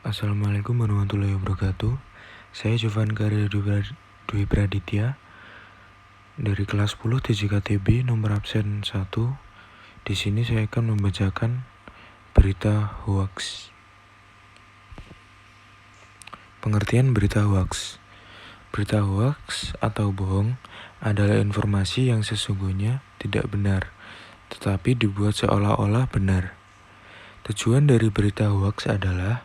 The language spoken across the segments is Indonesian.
Assalamualaikum warahmatullahi wabarakatuh. Saya Jovan Karya Dwi Praditya dari kelas 10 TJKTB nomor absen 1. Di sini saya akan membacakan berita hoax. Pengertian berita hoax. Berita hoax atau bohong adalah informasi yang sesungguhnya tidak benar, tetapi dibuat seolah-olah benar. Tujuan dari berita hoax adalah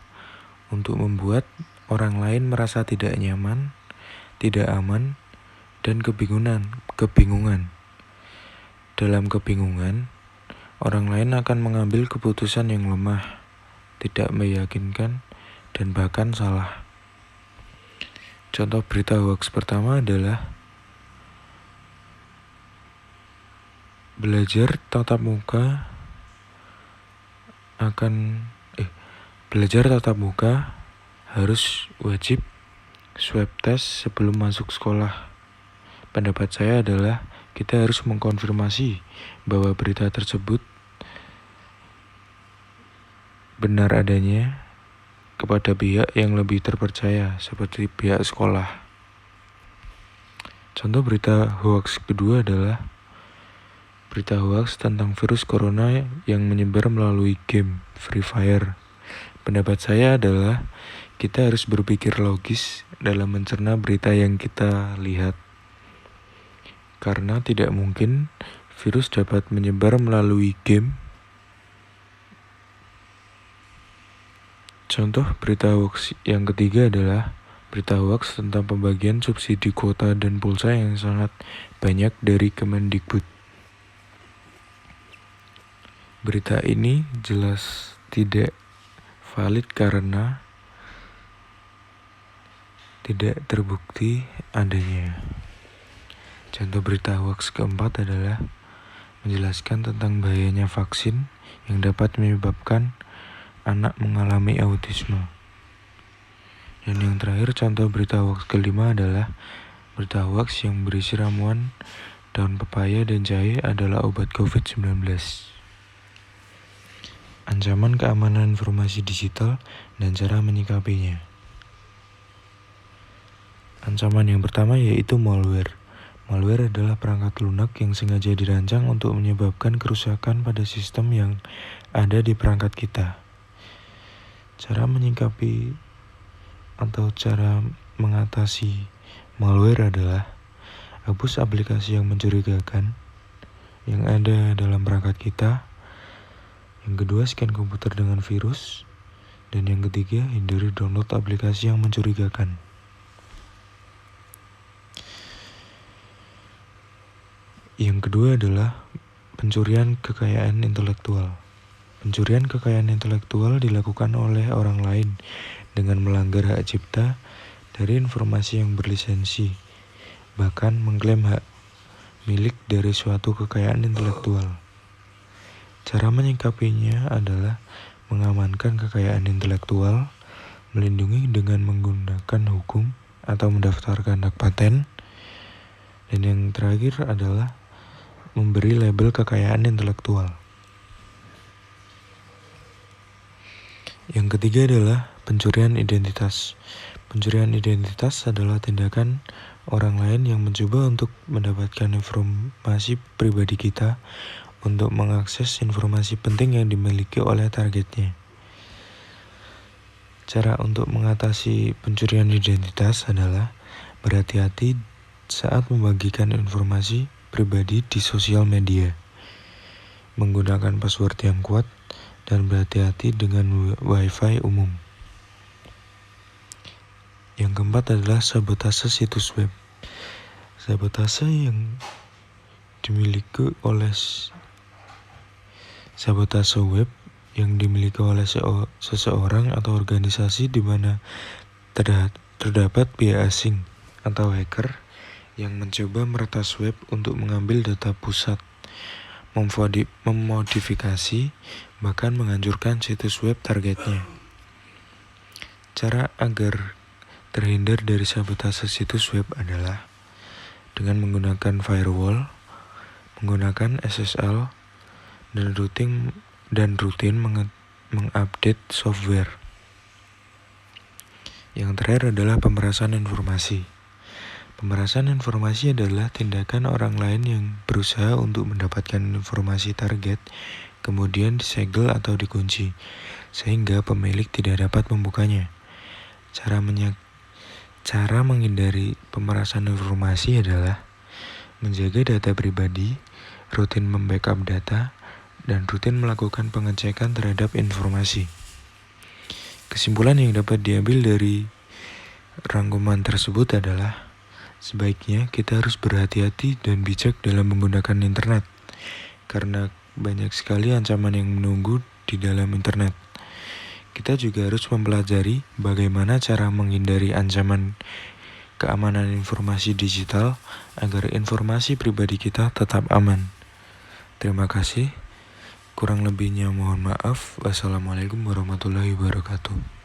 untuk membuat orang lain merasa tidak nyaman, tidak aman, dan kebingungan. Dalam kebingungan, orang lain akan mengambil keputusan yang lemah, tidak meyakinkan, dan bahkan salah. Contoh berita hoax pertama adalah belajar tatap muka harus wajib swab test sebelum masuk sekolah. Pendapat saya adalah kita harus mengkonfirmasi bahwa berita tersebut benar adanya kepada pihak yang lebih terpercaya seperti pihak sekolah. Contoh berita hoax kedua adalah berita hoax tentang virus corona yang menyebar melalui game Free Fire. Pendapat saya adalah kita harus berpikir logis dalam mencerna berita yang kita lihat. Karena tidak mungkin virus dapat menyebar melalui game. Contoh berita hoax yang ketiga adalah berita hoax tentang pembagian subsidi kuota dan pulsa yang sangat banyak dari Kemendikbud. Berita ini jelas tidak valid karena tidak terbukti adanya. Contoh berita hoax keempat adalah menjelaskan tentang bahayanya vaksin yang dapat menyebabkan anak mengalami autisme. Dan yang terakhir, contoh berita hoax kelima adalah berita hoax yang berisi ramuan daun pepaya dan jahe adalah obat COVID-19. Ancaman keamanan informasi digital dan cara menyikapinya. Ancaman yang pertama yaitu malware. Malware adalah perangkat lunak yang sengaja dirancang untuk menyebabkan kerusakan pada sistem yang ada di perangkat kita. Cara menyikapi atau cara mengatasi malware adalah hapus aplikasi yang mencurigakan yang ada dalam perangkat kita. Yang kedua, scan komputer dengan virus. Dan yang ketiga, hindari download aplikasi yang mencurigakan. Yang kedua adalah pencurian kekayaan intelektual. Pencurian kekayaan intelektual dilakukan oleh orang lain dengan melanggar hak cipta dari informasi yang berlisensi, bahkan mengklaim hak milik dari suatu kekayaan intelektual. Cara menyikapinya adalah mengamankan kekayaan intelektual, melindungi dengan menggunakan hukum atau mendaftarkan hak paten, dan yang terakhir adalah memberi label kekayaan intelektual. Yang ketiga adalah pencurian identitas. Pencurian identitas adalah tindakan orang lain yang mencoba untuk mendapatkan informasi pribadi kita untuk mengakses informasi penting yang dimiliki oleh targetnya. Cara untuk mengatasi pencurian identitas adalah berhati-hati saat membagikan informasi pribadi di sosial media, menggunakan password yang kuat, dan berhati-hati dengan wifi umum. Yang keempat adalah sabotase situs web. Sabotase web yang dimiliki oleh seseorang atau organisasi di mana terdapat pihak asing atau hacker yang mencoba meretas web untuk mengambil data pusat, memodifikasi, bahkan menghancurkan situs web targetnya. Cara agar terhindar dari sabotase situs web adalah dengan menggunakan firewall, menggunakan SSL, dan rutin mengupdate software. Yang terakhir adalah pemerasan informasi. Pemerasan informasi adalah tindakan orang lain yang berusaha untuk mendapatkan informasi target, kemudian disegel atau dikunci, sehingga pemilik tidak dapat membukanya. Cara menghindari pemerasan informasi adalah menjaga data pribadi, rutin membackup data, dan rutin melakukan pengecekan terhadap informasi. Kesimpulan yang dapat diambil dari rangkuman tersebut adalah sebaiknya kita harus berhati-hati dan bijak dalam menggunakan internet, karena banyak sekali ancaman yang menunggu di dalam internet. Kita juga harus mempelajari bagaimana cara menghindari ancaman keamanan informasi digital agar informasi pribadi kita tetap aman. Terima kasih. Kurang lebihnya mohon maaf. Wassalamualaikum warahmatullahi wabarakatuh.